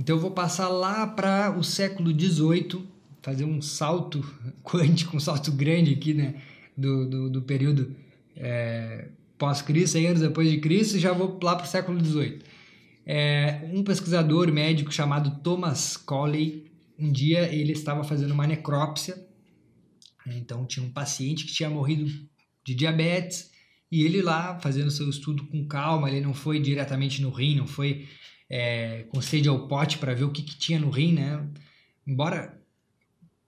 Então eu vou passar lá para o século XVIII, fazer um salto quântico, um salto grande aqui, né, do período pós-Cristo, 100 anos depois de Cristo, e já vou lá para o século XVIII. Um pesquisador médico chamado Thomas Cawley, um dia ele estava fazendo uma necrópsia, então tinha um paciente que tinha morrido de diabetes, e ele lá fazendo seu estudo com calma, ele não foi diretamente no rim, não foi com sede ao pote para ver o que tinha no rim, né? Embora,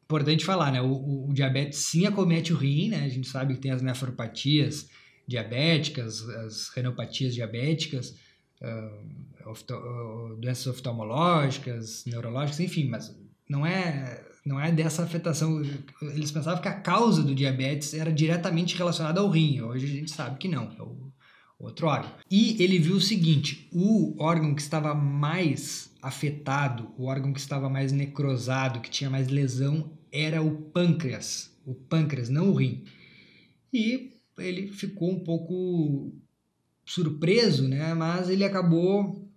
importante falar, né? O diabetes sim acomete o rim, né? A gente sabe que tem as nefropatias diabéticas, as renopatias diabéticas, doenças oftalmológicas, neurológicas, enfim, mas não é dessa afetação. Eles pensavam que a causa do diabetes era diretamente relacionada ao rim. Hoje a gente sabe que não, é o outro órgão. E ele viu o seguinte: o órgão que estava mais afetado, o órgão que estava mais necrosado, que tinha mais lesão, era o pâncreas. O pâncreas, não o rim. E ele ficou um pouco surpreso, né? Mas ele acabou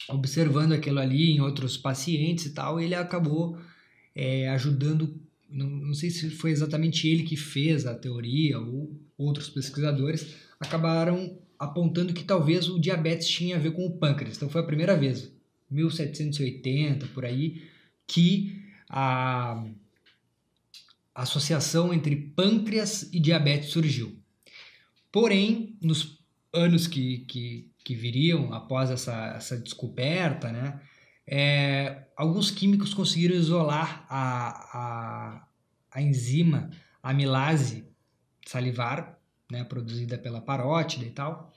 observando aquilo ali em outros pacientes e tal, e ele acabou ajudando. Não sei se foi exatamente ele que fez a teoria ou outros pesquisadores acabaram apontando que talvez o diabetes tinha a ver com o pâncreas. Então foi a primeira vez, 1780 por aí, que a associação entre pâncreas e diabetes surgiu. Porém, nos anos que viriam após essa descoberta, né, alguns químicos conseguiram isolar a enzima amilase salivar, né, produzida pela parótida e tal,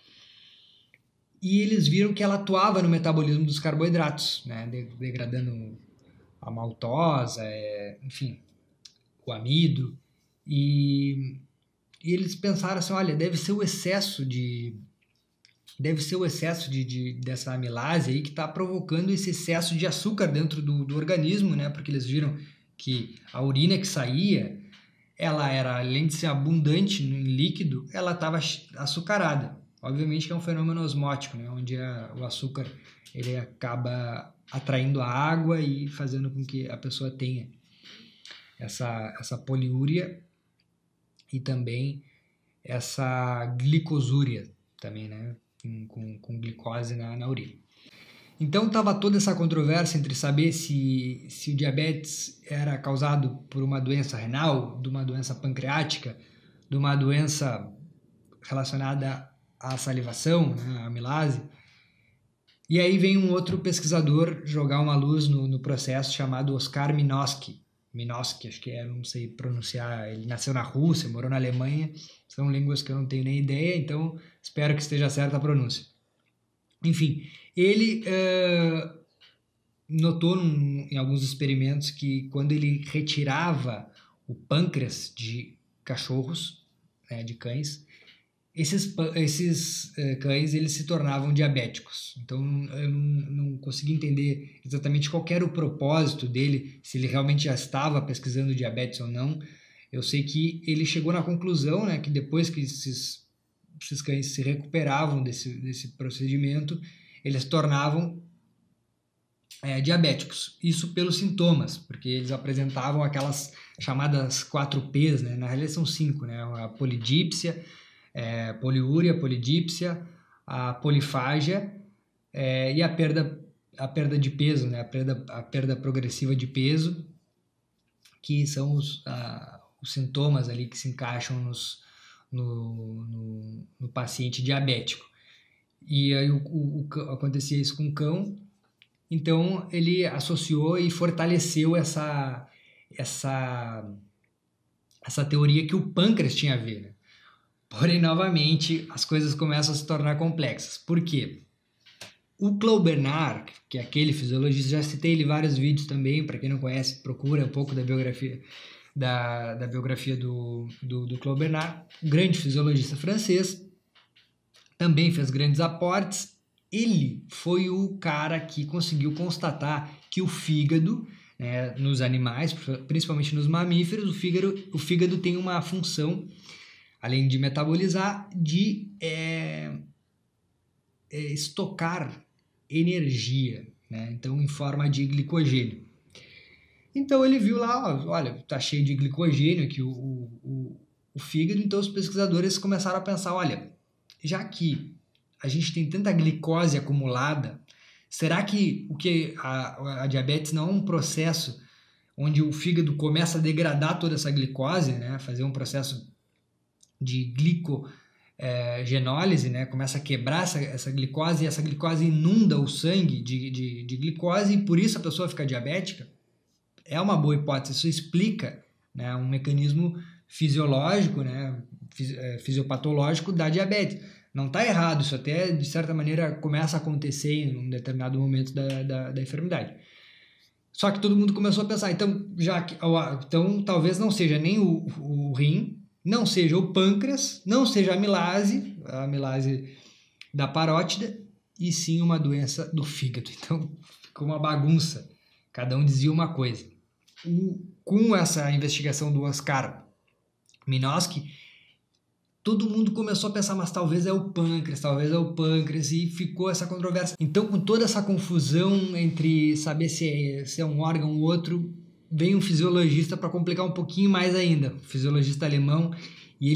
e eles viram que ela atuava no metabolismo dos carboidratos, né, degradando a maltosa, enfim, o amido, e eles pensaram assim, olha, deve ser o excesso dessa amilase aí que está provocando esse excesso de açúcar dentro do organismo, né? Porque eles viram que a urina que saía, ela era, além de ser abundante em líquido, ela estava açucarada. Obviamente que é um fenômeno osmótico, né? Onde o açúcar ele acaba atraindo a água e fazendo com que a pessoa tenha essa poliúria e também essa glicosúria também, né? Com glicose na urina. Então estava toda essa controvérsia entre saber se o diabetes era causado por uma doença renal, de uma doença pancreática, de uma doença relacionada à salivação, né, à amilase. E aí vem um outro pesquisador jogar uma luz no processo chamado Oskar Minovsky, acho que não sei pronunciar, ele nasceu na Rússia, morou na Alemanha, são línguas que eu não tenho nem ideia, então espero que esteja certa a pronúncia. Enfim, ele notou em alguns experimentos que quando ele retirava o pâncreas de cachorros, né, de cães, esses cães eles se tornavam diabéticos. Então eu não consegui entender exatamente qual era o propósito dele, se ele realmente já estava pesquisando diabetes ou não. Eu sei que ele chegou na conclusão, né, que depois que esses cães se recuperavam desse procedimento, eles se tornavam diabéticos. Isso pelos sintomas, porque eles apresentavam aquelas chamadas 4Ps, né? Na realidade são 5, né? A polidípsia, poliúria, polidípsia, a polifágia e a perda de peso, né? A perda progressiva de peso, que são os sintomas ali que se encaixam no paciente diabético. E aí acontecia isso com o cão, então ele associou e fortaleceu essa teoria que o pâncreas tinha a ver, né? Porém, novamente, as coisas começam a se tornar complexas. Por quê? O Claude Bernard, que é aquele fisiologista, já citei ele em vários vídeos também, para quem não conhece, procura um pouco da biografia do Claude Bernard, grande fisiologista francês, também fez grandes aportes. Ele foi o cara que conseguiu constatar que o fígado, né, nos animais, principalmente nos mamíferos, o fígado tem uma função, além de metabolizar, de estocar energia. né? Então em forma de glicogênio. Então ele viu lá, olha, tá cheio de glicogênio aqui o fígado, então os pesquisadores começaram a pensar, olha, já que a gente tem tanta glicose acumulada, será que a diabetes não é um processo onde o fígado começa a degradar toda essa glicose, né? Fazer um processo de glicogenólise, né? Começa a quebrar essa glicose e essa glicose inunda o sangue de glicose e por isso a pessoa fica diabética? É uma boa hipótese, isso explica, né, um mecanismo fisiológico, né, fisiopatológico da diabetes. Não está errado, isso até de certa maneira começa a acontecer em um determinado momento da enfermidade. Só que todo mundo começou a pensar, então talvez não seja nem o rim, não seja o pâncreas, não seja a amilase da parótida, e sim uma doença do fígado. Então ficou uma bagunça, cada um dizia uma coisa. Com essa investigação do Oscar Minosky, todo mundo começou a pensar, mas talvez é o pâncreas, e ficou essa controvérsia. Então, com toda essa confusão entre saber se é um órgão ou outro, vem um fisiologista para complicar um pouquinho mais ainda, um fisiologista alemão, e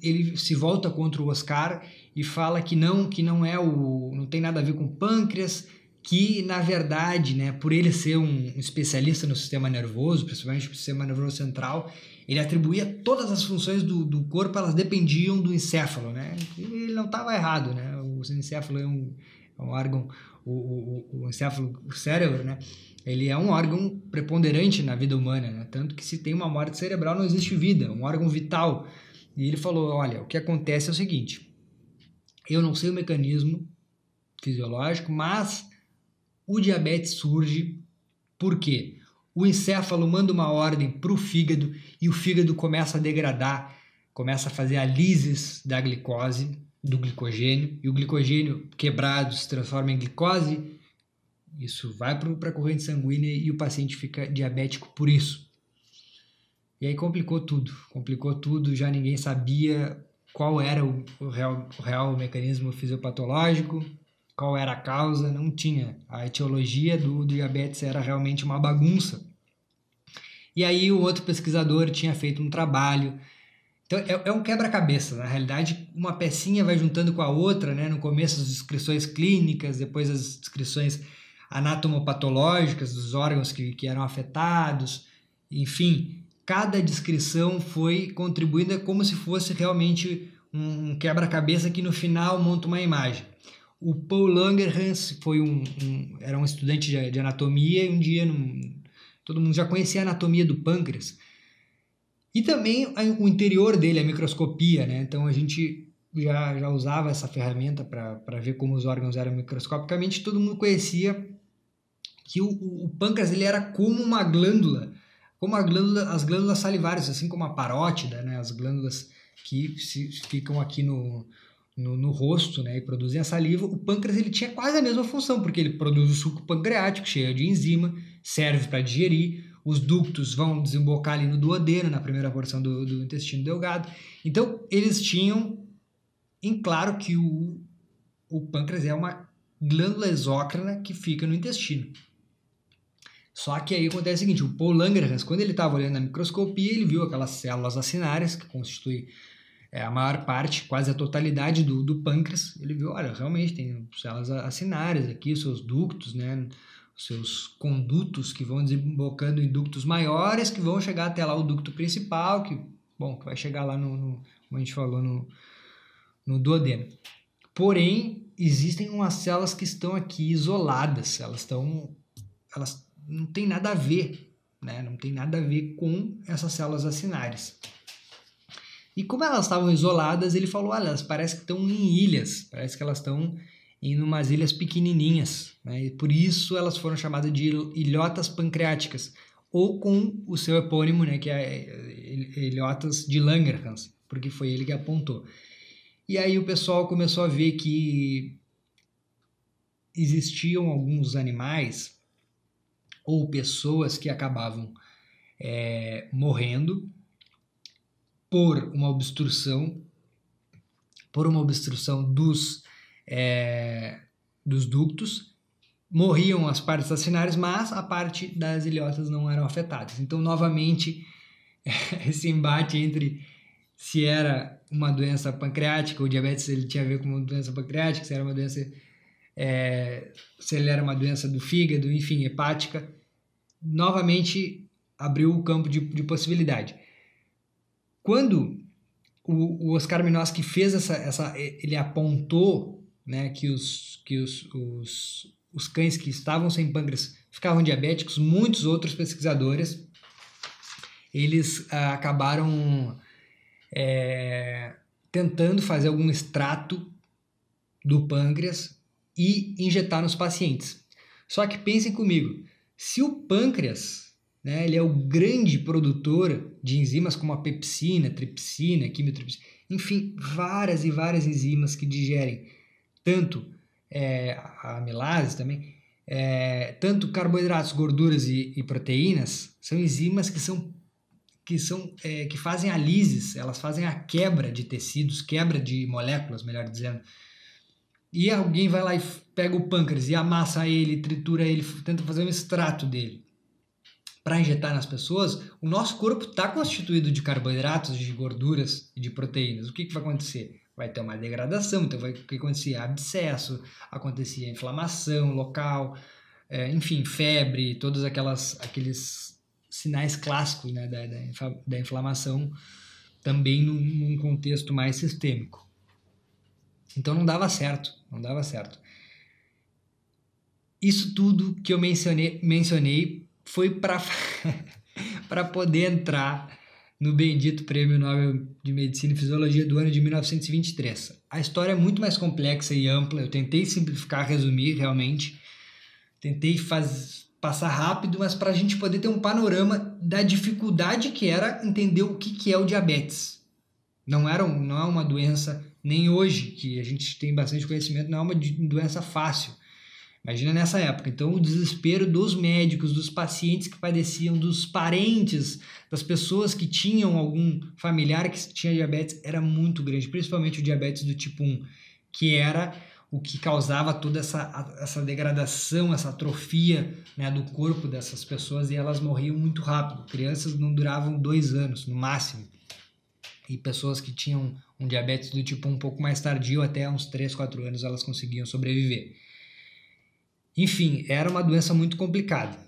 ele se volta contra o Oscar e fala que não tem nada a ver com o pâncreas, que na verdade, né, por ele ser um especialista no sistema nervoso, principalmente no sistema nervoso central, ele atribuía todas as funções do corpo, elas dependiam do encéfalo, né? E ele não estava errado, né? O encéfalo é um órgão, o encéfalo, o cérebro, né? Ele é um órgão preponderante na vida humana, né? Tanto que se tem uma morte cerebral não existe vida, um órgão vital. E ele falou, olha, o que acontece é o seguinte, eu não sei o mecanismo fisiológico, mas o diabetes surge por quê? O encéfalo manda uma ordem para o fígado e o fígado começa a degradar, começa a fazer a lises da glicose, do glicogênio, e o glicogênio quebrado se transforma em glicose, isso vai para a corrente sanguínea e o paciente fica diabético por isso. E aí complicou tudo, já ninguém sabia qual era o real mecanismo fisiopatológico, qual era a causa, não tinha. A etiologia do diabetes era realmente uma bagunça. E aí o outro pesquisador tinha feito um trabalho. Então é um quebra-cabeça, na realidade uma pecinha vai juntando com a outra, né? No começo as descrições clínicas, depois as descrições anatomopatológicas dos órgãos que eram afetados, enfim, cada descrição foi contribuindo como se fosse realmente um quebra-cabeça que no final monta uma imagem. O Paul Langerhans era um estudante de anatomia e um dia todo mundo já conhecia a anatomia do pâncreas. E também o interior dele, a microscopia, né? Então a gente já usava essa ferramenta para ver como os órgãos eram microscopicamente. Todo mundo conhecia que o pâncreas ele era como uma glândula, as glândulas salivares, assim como a parótida, né? As glândulas que ficam aqui no rosto, né, e produzem a saliva. O pâncreas ele tinha quase a mesma função, porque ele produz o suco pancreático, cheio de enzima, serve para digerir, os ductos vão desembocar ali no duodeno, na primeira porção do intestino delgado. Então, eles tinham em claro que o pâncreas é uma glândula exócrina que fica no intestino. Só que aí acontece o seguinte, o Paul Langerhans, quando ele estava olhando na microscopia, ele viu aquelas células acinárias, que constituem a maior parte, quase a totalidade do pâncreas. Ele viu, olha, realmente tem células acinárias aqui, os seus ductos, né, os seus condutos que vão desembocando em ductos maiores, que vão chegar até lá o ducto principal, que vai chegar lá como a gente falou, no duodeno. Porém, existem umas células que estão aqui isoladas, elas não têm nada a ver, né, não tem nada a ver com essas células acinárias. E como elas estavam isoladas, ele falou, olha, elas parecem que estão em ilhas, parece que elas estão em umas ilhas pequenininhas, né? E por isso elas foram chamadas de ilhotas pancreáticas, ou com o seu epônimo, né, que é ilhotas de Langerhans, porque foi ele que apontou. E aí o pessoal começou a ver que existiam alguns animais ou pessoas que acabavam morrendo por uma obstrução dos ductos, morriam as partes acinárias, mas a parte das ilhotas não eram afetadas. Então, novamente, esse embate entre se era uma doença pancreática, o diabetes ele tinha a ver com uma doença pancreática, se era uma doença, se ele era uma doença do fígado, enfim, hepática, novamente abriu o campo de possibilidade. Quando o Oscar Minovsky fez ele apontou, né, que os cães que estavam sem pâncreas ficavam diabéticos, muitos outros pesquisadores eles acabaram tentando fazer algum extrato do pâncreas e injetar nos pacientes. Só que pensem comigo, se o pâncreas, né, ele é o grande produtor de enzimas como a pepsina, tripsina, quimiotripsina, enfim, várias e várias enzimas que digerem tanto a amilase também, tanto carboidratos, gorduras e proteínas, são enzimas que fazem a lises, elas fazem a quebra de tecidos, quebra de moléculas, melhor dizendo. E alguém vai lá e pega o pâncreas e amassa ele, tritura ele, tenta fazer um extrato dele para injetar nas pessoas. O nosso corpo está constituído de carboidratos, de gorduras e de proteínas. O que vai acontecer? Vai ter uma degradação, então vai acontecer abscesso, acontecia inflamação local, enfim, febre, todos aqueles sinais clássicos, né, da inflamação, também num contexto mais sistêmico. Então não dava certo. Isso tudo que eu mencionei foi para poder entrar no bendito Prêmio Nobel de Medicina e Fisiologia do ano de 1923. A história é muito mais complexa e ampla, eu tentei simplificar, resumir realmente, tentei passar rápido, mas para a gente poder ter um panorama da dificuldade que era entender o que é o diabetes. Não é uma doença, nem hoje, que a gente tem bastante conhecimento, não é uma doença fácil. Imagina nessa época. Então, o desespero dos médicos, dos pacientes que padeciam, dos parentes, das pessoas que tinham algum familiar que tinha diabetes, era muito grande, principalmente o diabetes do tipo 1, que era o que causava toda essa degradação, essa atrofia, né, do corpo dessas pessoas, e elas morriam muito rápido. Crianças não duravam 2 anos, no máximo. E pessoas que tinham um diabetes do tipo 1 um pouco mais tardio, até uns 3, 4 anos, elas conseguiam sobreviver. Enfim, era uma doença muito complicada.